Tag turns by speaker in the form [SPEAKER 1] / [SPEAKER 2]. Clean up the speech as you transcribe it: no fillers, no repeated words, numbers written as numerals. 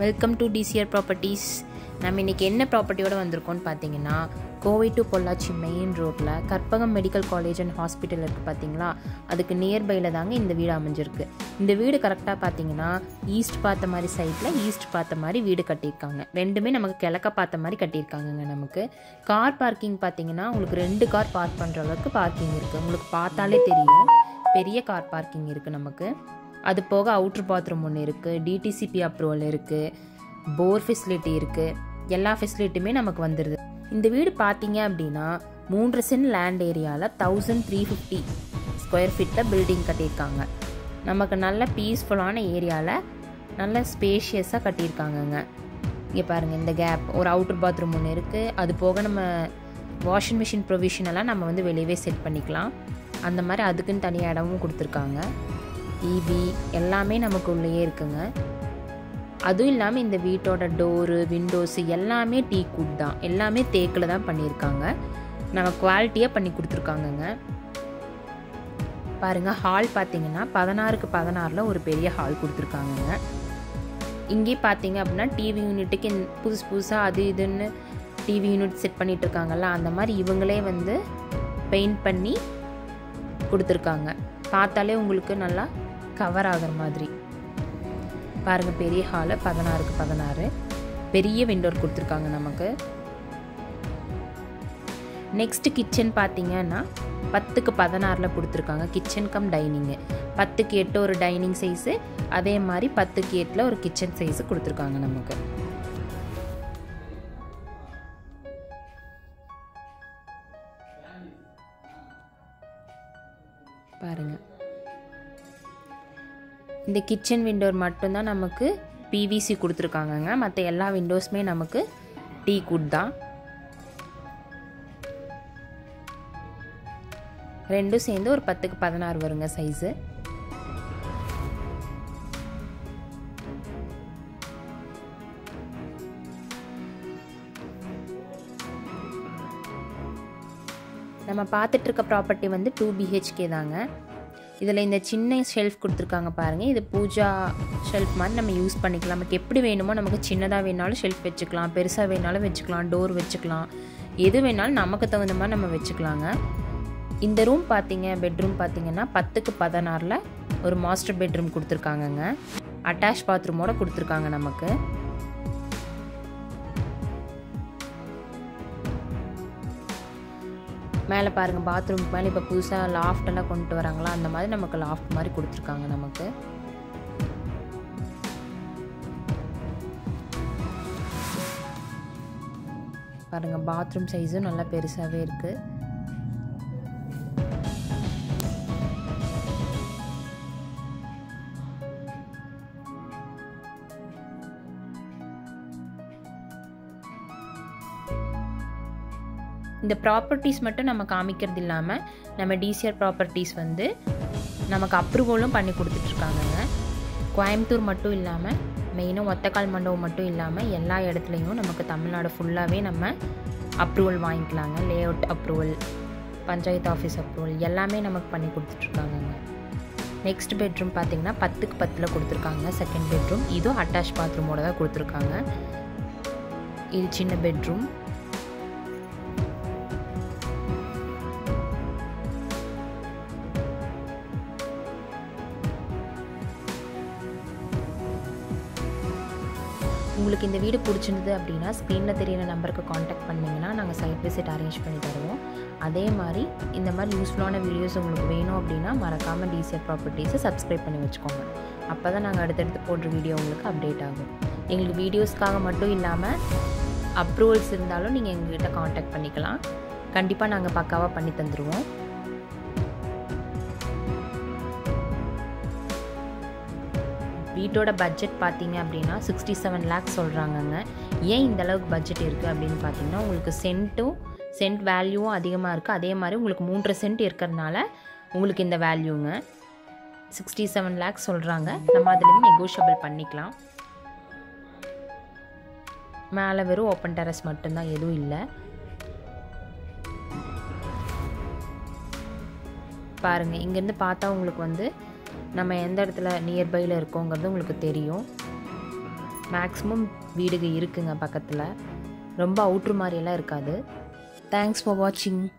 [SPEAKER 1] Welcome to TCR properties. நம்ம இன்றைக்கி என்ன ப்ராப்பர்ட்டியோடு வந்திருக்கோன்னு பார்த்தீங்கன்னா, கோவை டு பொள்ளாச்சி மெயின் ரோட்டில் Karpagam medical college and hospital இருக்குது பார்த்தீங்களா, அதுக்கு நியர்பையில் தாங்க இந்த வீடு அமைஞ்சிருக்கு. இந்த வீடு கரெக்டாக பார்த்தீங்கன்னா ஈஸ்ட் பார்த்த மாதிரி சைட்டில் ஈஸ்ட் பார்த்த மாதிரி வீடு கட்டியிருக்காங்க. ரெண்டுமே நமக்கு கிழக்க பார்த்த மாதிரி கட்டியிருக்காங்கங்க. நமக்கு கார் பார்க்கிங் பார்த்தீங்கன்னா உங்களுக்கு 2 கார் பார்க் பண்ணுற அளவுக்கு பார்க்கிங் இருக்குது. உங்களுக்கு பார்த்தாலே தெரியும் பெரிய கார் பார்க்கிங் இருக்குது நமக்கு. அது போக அவுட்ரு பாத்ரூம் ஒன்று இருக்குது, டிடிசிபி அப்ரூவல் இருக்குது, போர் ஃபெசிலிட்டி இருக்குது, எல்லா ஃபெசிலிட்டியுமே நமக்கு வந்துடுது. இந்த வீடு பார்த்தீங்க அப்படின்னா 3 சென்ட் லேண்ட் ஏரியாவில் 1350 ஸ்கொயர் ஃபீட்டில் பில்டிங் கட்டியிருக்காங்க. நமக்கு நல்ல பீஸ்ஃபுல்லான ஏரியாவில் நல்ல ஸ்பேஷியஸாக கட்டியிருக்காங்கங்க. இங்கே பாருங்கள், இந்த கேப் ஒரு அவுட்ரு பாத்ரூம் ஒன்று இருக்குது. அது போக நம்ம வாஷிங் மிஷின் ப்ரொவிஷன் எல்லாம் நம்ம வந்து வெளியவே செட் பண்ணிக்கலாம். அந்த மாதிரி அதுக்குன்னு தனியாக இடமும் கொடுத்துருக்காங்க. ஈபி எல்லாமே நமக்கு உள்ளேயே இருக்குங்க. அதுவும் இல்லாமல் இந்த வீட்டோட டோரு விண்டோஸு எல்லாமே டீக்வுட் தான், எல்லாமே தேக்கில் தான் பண்ணியிருக்காங்க. நம்ம குவாலிட்டியாக பண்ணி கொடுத்துருக்காங்கங்க. பாருங்கள், ஹால் பார்த்தீங்கன்னா 16க்கு 16 ஒரு பெரிய ஹால் கொடுத்துருக்காங்கங்க. இங்கே பார்த்தீங்க அப்படின்னா டிவி யூனிட்டுக்கு புதுசாக அது இதுன்னு டிவி யூனிட் செட் பண்ணிட்டு இருக்காங்கல்ல, அந்த மாதிரி இவங்களே வந்து பெயிண்ட் பண்ணி கொடுத்துருக்காங்க. பார்த்தாலே உங்களுக்கு நல்லா கவர் ஆகிற மாதிரி. பாருங்கள், பெரிய ஹாலு 16க்கு 16 பெரிய விண்டோர் கொடுத்துருக்காங்க நமக்கு. நெக்ஸ்ட் கிச்சன் பார்த்தீங்கன்னா 10க்கு 16 கொடுத்துருக்காங்க. கிச்சன் கம் டைனிங்கு 10க்கு 8 ஒரு டைனிங் சைஸு, அதே மாதிரி 10க்கு 8 ஒரு கிச்சன் சைஸு கொடுத்துருக்காங்க நமக்கு. பாருங்கள், இந்த கிச்சன் விண்டோர் மட்டும்தான் நமக்கு பிவிசி கொடுத்துருக்காங்கங்க. மற்ற எல்லா விண்டோஸுமே நமக்கு டீக்வுட் தான். ரெண்டும் சேர்ந்து ஒரு 10க்கு 16 வருங்க சைஸு. நம்ம பார்த்துட்டு இருக்க ப்ராப்பர்ட்டி வந்து 2 BHK தாங்க. இதில் இந்த சின்ன ஷெல்ஃப் கொடுத்துருக்காங்க பாருங்கள். இது பூஜா ஷெல்ஃப் மாதிரி நம்ம யூஸ் பண்ணிக்கலாம். நமக்கு எப்படி வேணுமோ, நமக்கு சின்னதாக வேணாலும் ஷெல்ஃப் வச்சுக்கலாம், பெருசாக வேணாலும் வச்சுக்கலாம், டோர் வச்சுக்கலாம், எது வேணாலும் நமக்கு தகுந்த மாதிரி நம்ம வச்சுக்கலாங்க. இந்த ரூம் பார்த்தீங்க, பெட்ரூம் பார்த்தீங்கன்னா 10க்கு 16 ஒரு மாஸ்டர் பெட்ரூம் கொடுத்துருக்காங்கங்க. அட்டாச் பாத்ரூமோட கொடுத்துருக்காங்க நமக்கு. மேலே பாருங்கள், பாத்ரூமுக்கு மேலே இப்போ புதுசாக லாஃப்டெல்லாம் கொண்டு வராங்களா, அந்த மாதிரி நமக்கு லாஃப்ட் மாதிரி கொடுத்துருக்காங்க நமக்கு. பாருங்கள், பாத்ரூம் சைஸும் நல்லா பெருசாகவே இருக்குது. இந்த ப்ராப்பர்ட்டிஸ் மட்டும் நம்ம காமிக்கிறது இல்லாமல், நம்ம டிசிஆர் ப்ராப்பர்ட்டிஸ் வந்து நமக்கு அப்ரூவலும் பண்ணி கொடுத்துட்ருக்காங்கங்க. கோயம்புத்தூர் மட்டும் இல்லாமல், மெயினாக ஒத்தக்கால் மண்டபம் மட்டும் இல்லாமல் எல்லா இடத்துலையும் நமக்கு தமிழ்நாடு ஃபுல்லாகவே நம்ம அப்ரூவல் வாங்கிக்கலாங்க. Layout approval, panchayat office approval எல்லாமே நமக்கு பண்ணி கொடுத்துட்ருக்காங்கங்க. நெக்ஸ்ட் பெட்ரூம் பார்த்திங்கன்னா 10க்கு 10 கொடுத்துருக்காங்க. செகண்ட் பெட்ரூம் இதுவும் அட்டாச் பாத்ரூமோட தான் கொடுத்துருக்காங்க. இது சின்ன பெட்ரூம். உங்களுக்கு இந்த வீடு பிடிச்சிருந்தது அப்படின்னா ஸ்க்ரீனில் தெரியிற நம்பருக்கு காண்டாக்ட் பண்ணிங்கன்னா நாங்கள் சைட் விசிட் அரேஞ்ச் பண்ணி தருவோம். அதே மாதிரி இந்த மாதிரி யூஸ்ஃபுல்லான வீடியோஸ் உங்களுக்கு வேணும் அப்படின்னா மறக்காமல் டிசிஆர் ப்ராப்பர்ட்டிஸை சப்ஸ்கிரைப் பண்ணி வச்சுக்கோங்க. அப்போ தான் நாங்கள் அடுத்தடுத்து போடுற வீடியோ உங்களுக்கு அப்டேட் ஆகும். எங்களுக்கு வீடியோஸ்க்காக மட்டும் இல்லாமல் அப்ரூவல்ஸ் இருந்தாலும் நீங்கள் எங்கள்கிட்ட காண்டாக்ட் பண்ணிக்கலாம். கண்டிப்பாக நாங்கள் பக்காவாக பண்ணி தந்துடுவோம். வீட்டோட பட்ஜெட் பார்த்தீங்க அப்படின்னா 67 lakhs சொல்கிறாங்கங்க. ஏன் இந்த அளவுக்கு பட்ஜெட் இருக்குது அப்படின்னு பார்த்தீங்கன்னா, உங்களுக்கு சென்ட் வேல்யூவும் அதிகமாக இருக்குது. அதே மாதிரி உங்களுக்கு 3 சென்ட் இருக்கிறதுனால உங்களுக்கு இந்த வேல்யூங்க 67 lakhs சொல்கிறாங்க. நம்ம அதுலேருந்து நெகோஷியபிள் பண்ணிக்கலாம். மேலே வெறும் ஓப்பன் டெரஸ் மட்டும்தான், எதுவும் இல்லை. பாருங்கள், இங்கேருந்து பார்த்தா உங்களுக்கு வந்து நம்ம எந்த இடத்துல நியர்பையில் இருக்கோங்கிறது உங்களுக்கு தெரியும். மேக்ஸிமம் வீடுங்க இருக்குங்க பக்கத்தில். ரொம்ப அவுட்ரு மாதிரியெல்லாம் இருக்காது. தேங்க்ஸ் ஃபார் வாட்சிங்.